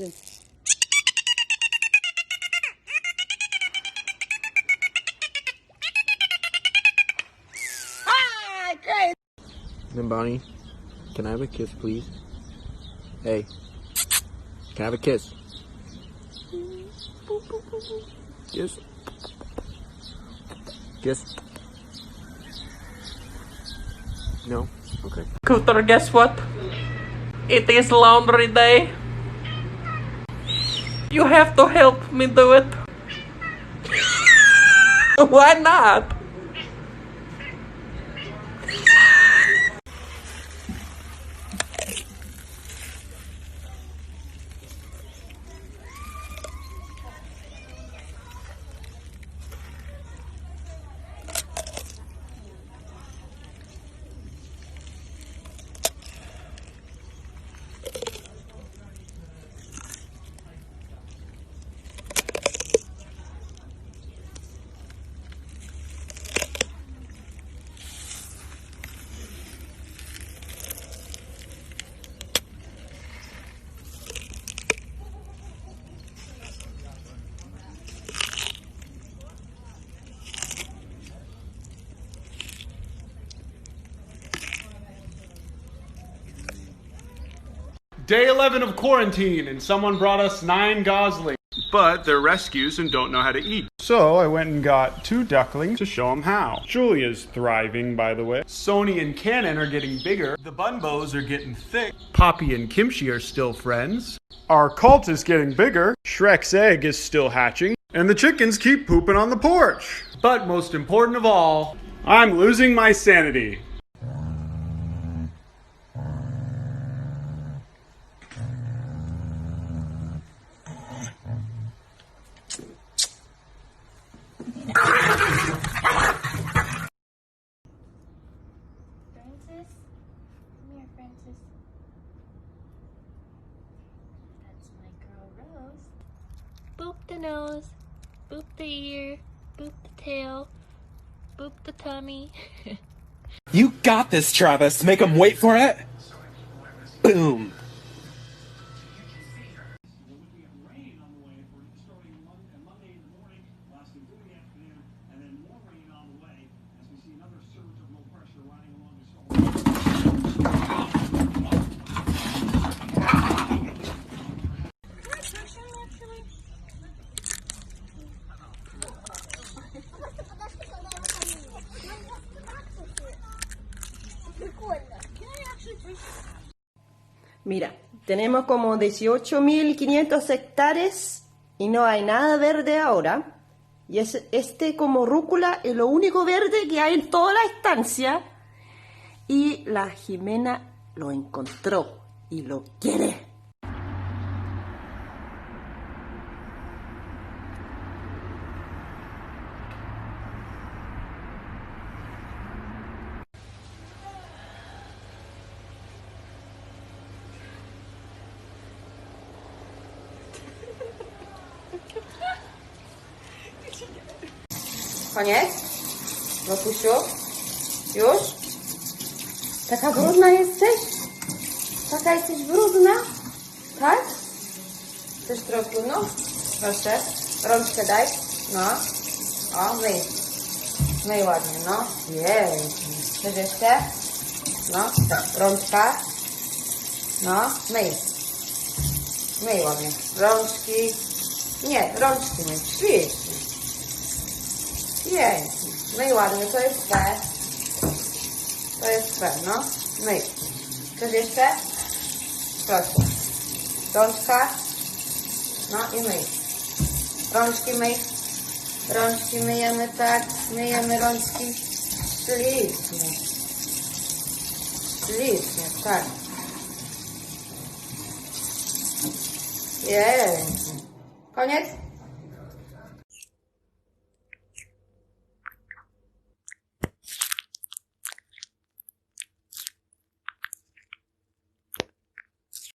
Ah, great. Then Bonnie, can I have a kiss, please? Hey, can I have a kiss? Kiss. Kiss. No? Okay. Cooter, guess what? It is laundry day. You have to help me do it. Why not? Day 11 of quarantine, and someone brought us 9 goslings. But they're rescues and don't know how to eat. So I went and got 2 ducklings to show them how. Julia's thriving, by the way. Sony and Cannon are getting bigger. The Bunbos are getting thick. Poppy and Kimchi are still friends. Our cult is getting bigger. Shrek's egg is still hatching. And the chickens keep pooping on the porch. But most important of all, I'm losing my sanity. Francis? Come here, Francis. That's my girl Rose. Boop the nose, boop the ear, boop the tail, boop the tummy. You got this, Travis. Make him wait for it. Boom. Mira, tenemos como 18.500 hectáreas y no hay nada verde ahora. Y este como rúcula es lo único verde que hay en toda la estancia. Y la Jimena lo encontró y lo quiere. Koniec? Matusiu? Już? Taka brudna jesteś? Taka jesteś brudna? Tak? Chcesz trochę, no? Proszę. Rączkę daj. No. O, myj. Myj ładnie, no. Jej. Chcesz jeszcze? No. Tak. Rączka. No. Myj. Myj ładnie. Rączki. Nie, rączki myj. Świetnie. Pięknie. Myj ładnie, to jest P. To jest P, no. Myj. Chcesz jeszcze? Proszę. Rączka. No i myj. Rączki myj. Rączki myjemy tak. Myjemy rączki. Ślicznie. Ślicznie, tak. Pięknie. Koniec?